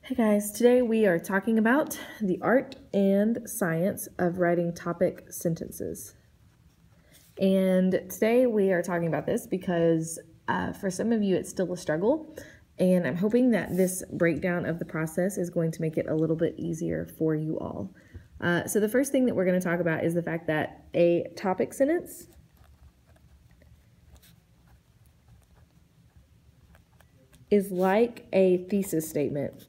Hey guys, today we are talking about the art and science of writing topic sentences. And today we are talking about this because for some of you it's still a struggle, and I'm hoping that this breakdown of the process is going to make it a little bit easier for you all. So the first thing that we're going to talk about is the fact that a topic sentence is like a thesis statement.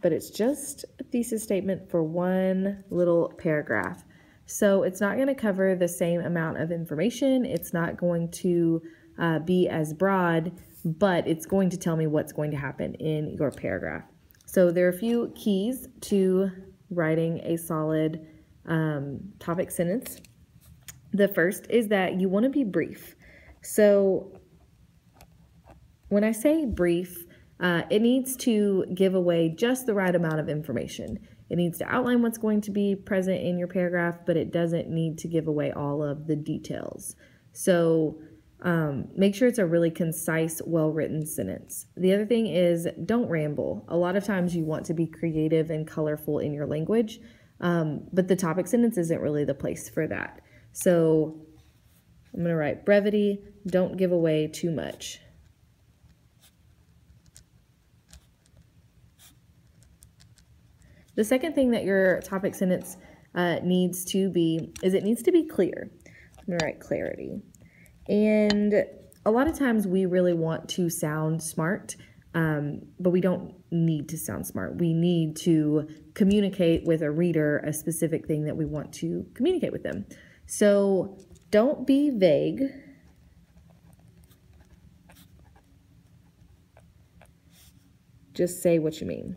But it's just a thesis statement for one little paragraph. So it's not going to cover the same amount of information. It's not going to be as broad, but it's going to tell me what's going to happen in your paragraph. So there are a few keys to writing a solid topic sentence. The first is that you want to be brief. So when I say brief, it needs to give away just the right amount of information. It needs to outline what's going to be present in your paragraph, but it doesn't need to give away all of the details. So make sure it's a really concise, well-written sentence. The other thing is don't ramble. A lot of times you want to be creative and colorful in your language, but the topic sentence isn't really the place for that. So I'm going to write brevity, don't give away too much. The second thing that your topic sentence needs to be is it needs to be clear. I'm going to write clarity. And a lot of times we really want to sound smart, but we don't need to sound smart. We need to communicate with a reader a specific thing that we want to communicate with them. So don't be vague. Just say what you mean.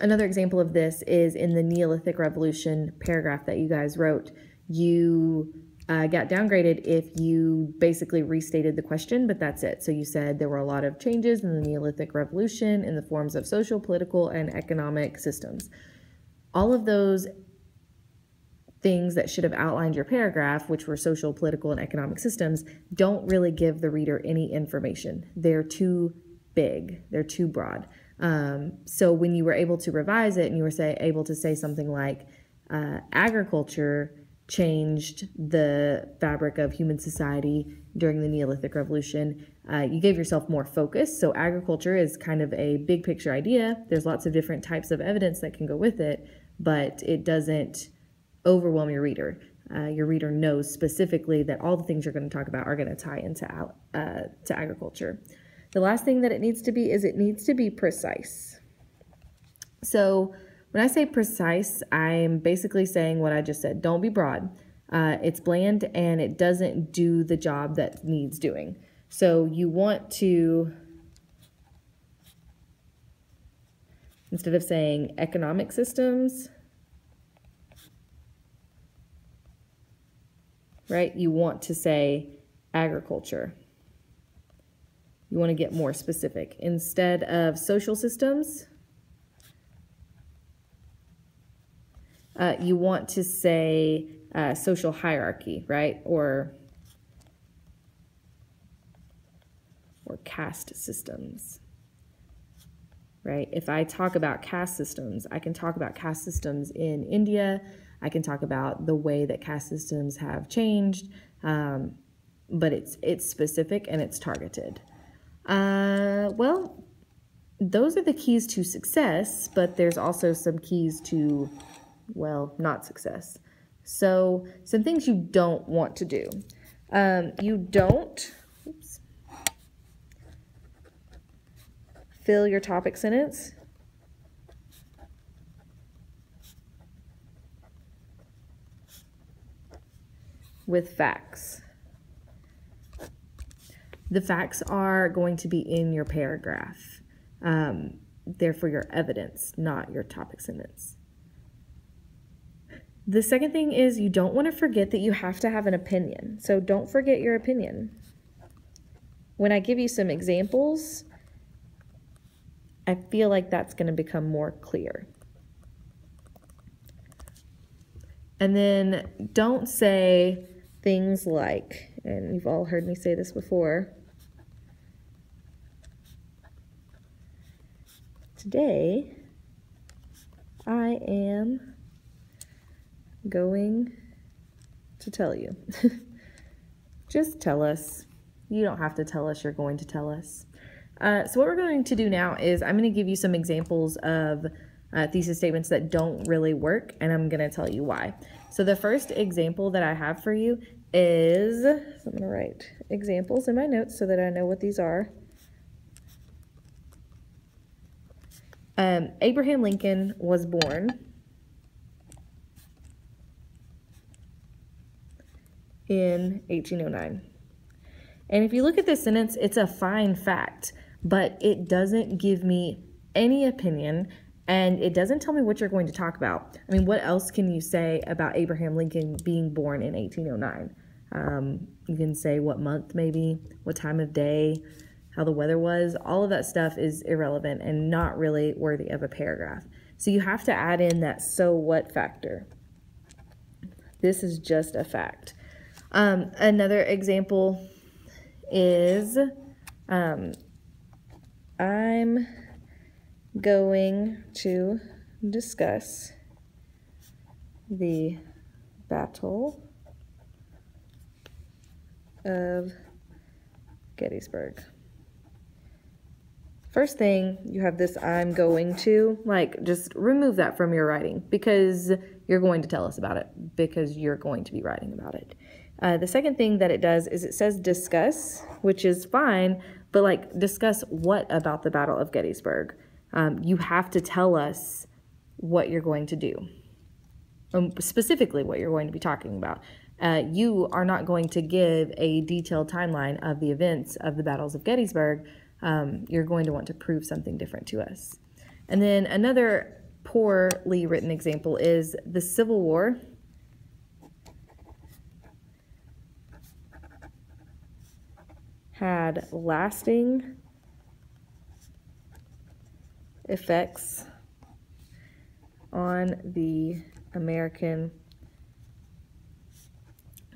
Another example of this is in the Neolithic Revolution paragraph that you guys wrote. You got downgraded if you basically restated the question, but that's it. So you said there were a lot of changes in the Neolithic Revolution in the forms of social, political, and economic systems. All of those things that should have outlined your paragraph, which were social, political, and economic systems, don't really give the reader any information. They're too big. They're too broad. So when you were able to revise it and you were able to say something like agriculture changed the fabric of human society during the Neolithic Revolution, you gave yourself more focus. So agriculture is kind of a big picture idea. There's lots of different types of evidence that can go with it, but it doesn't overwhelm your reader. Your reader knows specifically that all the things you're going to talk about are going to tie into to agriculture. The last thing that it needs to be is it needs to be precise. So when I say precise, I'm basically saying what I just said. Don't be broad. It's bland and it doesn't do the job that needs doing. So you want to, instead of saying economic systems, right, you want to say agriculture. You want to get more specific. Instead of social systems, you want to say social hierarchy, right? Or caste systems, right? If I talk about caste systems, I can talk about caste systems in India. I can talk about the way that caste systems have changed, but it's specific and it's targeted. Well, those are the keys to success, but there's also some keys to, well, not success. So some things you don't want to do. You don't fill your topic sentence with facts. The facts are going to be in your paragraph. They're for your evidence, not your topic sentence. The second thing is you don't want to forget that you have to have an opinion. So don't forget your opinion. When I give you some examples, I feel like that's going to become more clear. And then don't say things like, and you've all heard me say this before, today I am going to tell you. Just tell us. You don't have to tell us, you're going to tell us. So what we're going to do now is I'm going to give you some examples of thesis statements that don't really work, and I'm going to tell you why. So the first example that I have for you is, so I'm going to write examples in my notes so that I know what these are. Abraham Lincoln was born in 1809. And if you look at this sentence, it's a fine fact, but it doesn't give me any opinion, and it doesn't tell me what you're going to talk about. I mean, what else can you say about Abraham Lincoln being born in 1809? You can say what month maybe, what time of day, how the weather was. All of that stuff is irrelevant and not really worthy of a paragraph. So you have to add in that so what factor. This is just a fact. Another example is I'm going to discuss the Battle of Gettysburg. First thing, you have this I'm going to, like, just remove that from your writing because you're going to tell us about it, because you're going to be writing about it. The second thing that it does is it says discuss, which is fine, but like discuss what about the Battle of Gettysburg? You have to tell us what you're going to do, specifically what you're going to be talking about. You are not going to give a detailed timeline of the events of the battles of Gettysburg. You're going to want to prove something different to us. And then another poorly written example is the Civil War had lasting effects on the American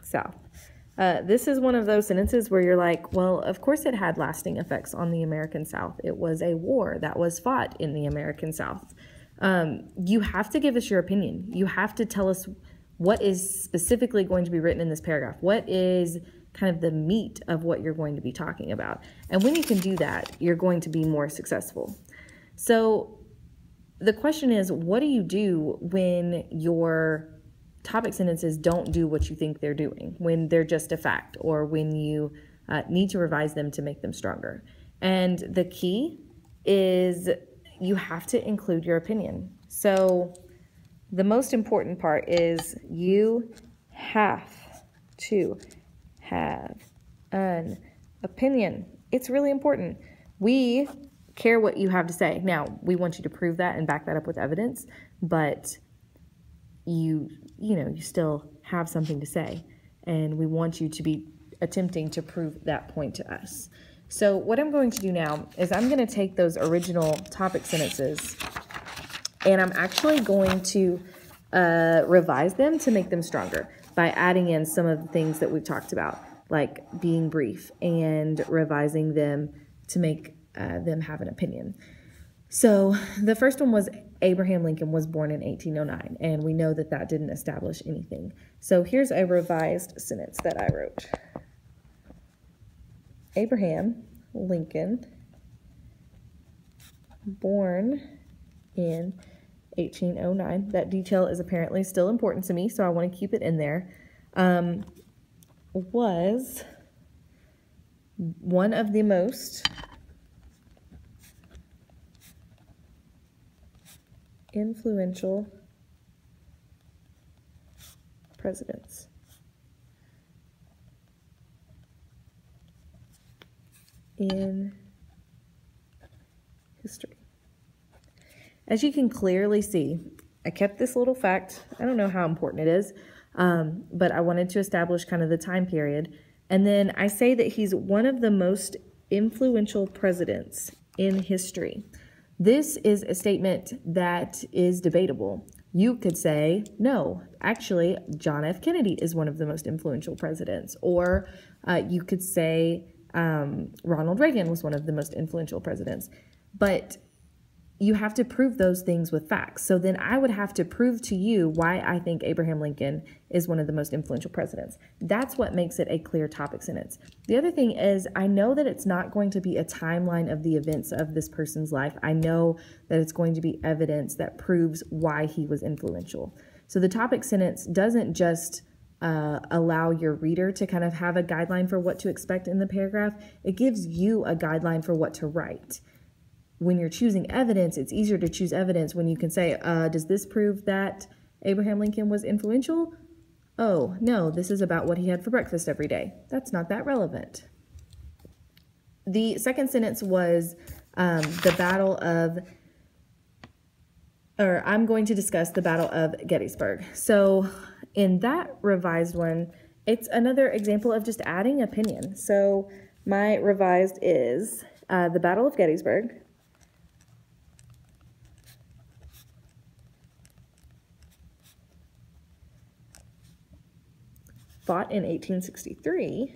South. This is one of those sentences where you're like, well, of course it had lasting effects on the American South. It was a war that was fought in the American South. You have to give us your opinion. You have to tell us what is specifically going to be written in this paragraph. What is kind of the meat of what you're going to be talking about. And when you can do that, you're going to be more successful. So the question is, what do you do when your topic sentences don't do what you think they're doing, when they're just a fact, or when you need to revise them to make them stronger? And the key is you have to include your opinion. So the most important part is you have to have an opinion. It's really important. We care what you have to say. Now, we want you to prove that and back that up with evidence, but you still have something to say, and we want you to be attempting to prove that point to us. So what I'm going to do now is I'm going to take those original topic sentences and I'm actually going to revise them to make them stronger by adding in some of the things that we've talked about, like being brief and revising them to make them have an opinion. So the first one was Abraham Lincoln was born in 1809, and we know that that didn't establish anything. So here's a revised sentence that I wrote. Abraham Lincoln, born in 1809. That detail is apparently still important to me, so I want to keep it in there. Was one of the most influential presidents in history. As you can clearly see, I kept this little fact. I don't know how important it is, but I wanted to establish kind of the time period. And then I say that he's one of the most influential presidents in history. This is a statement that is debatable. You could say, no, actually, John F. Kennedy is one of the most influential presidents. Or you could say Ronald Reagan was one of the most influential presidents. But you have to prove those things with facts. So then I would have to prove to you why I think Abraham Lincoln is one of the most influential presidents. That's what makes it a clear topic sentence. The other thing is, I know that it's not going to be a timeline of the events of this person's life. I know that it's going to be evidence that proves why he was influential. So the topic sentence doesn't just allow your reader to kind of have a guideline for what to expect in the paragraph. It gives you a guideline for what to write. When you're choosing evidence, it's easier to choose evidence when you can say, does this prove that Abraham Lincoln was influential? Oh, no, this is about what he had for breakfast every day. That's not that relevant. The second sentence was the Battle of, or I'm going to discuss the Battle of Gettysburg. So in that revised one, it's another example of just adding opinion. So my revised is the Battle of Gettysburg fought in 1863,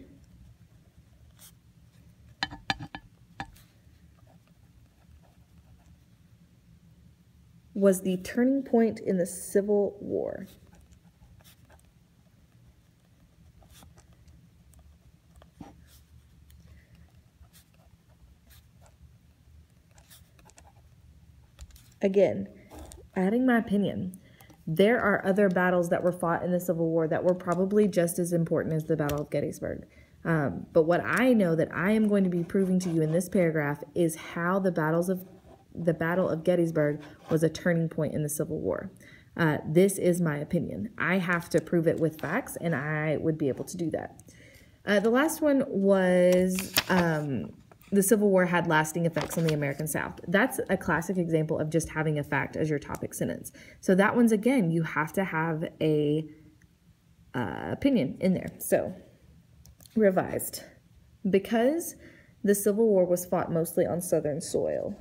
was the turning point in the Civil War. Again, adding my opinion. There are other battles that were fought in the Civil War that were probably just as important as the Battle of Gettysburg. But what I know that I am going to be proving to you in this paragraph is how the Battle of Gettysburg was a turning point in the Civil War. This is my opinion. I have to prove it with facts, and I would be able to do that. The last one was the Civil War had lasting effects on the American South. That's a classic example of just having a fact as your topic sentence. So that one's, again, you have to have a opinion in there. So revised. Because the Civil War was fought mostly on Southern soil.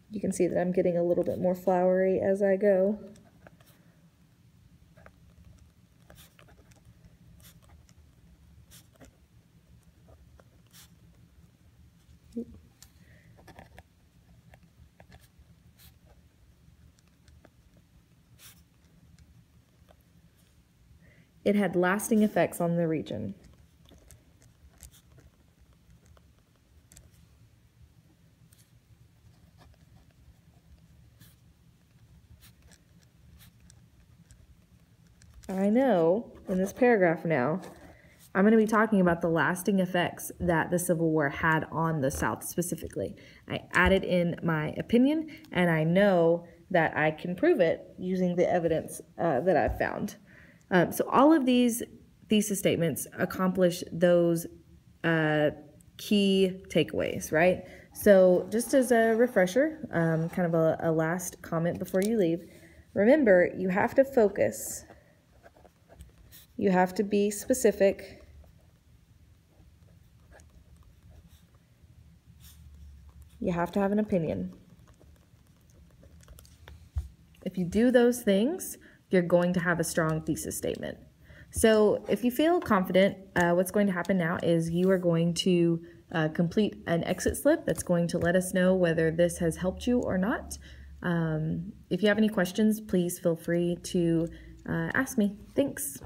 You can see that I'm getting a little bit more flowery as I go. It had lasting effects on the region. I know, in this paragraph now, I'm going to be talking about the lasting effects that the Civil War had on the South specifically. I added in my opinion, and I know that I can prove it using the evidence that I've found. So all of these thesis statements accomplish those key takeaways, right? So just as a refresher, kind of a last comment before you leave, remember, you have to focus. You have to be specific. You have to have an opinion. If you do those things, you're going to have a strong thesis statement. So if you feel confident, what's going to happen now is you are going to complete an exit slip that's going to let us know whether this has helped you or not. If you have any questions, please feel free to ask me. Thanks.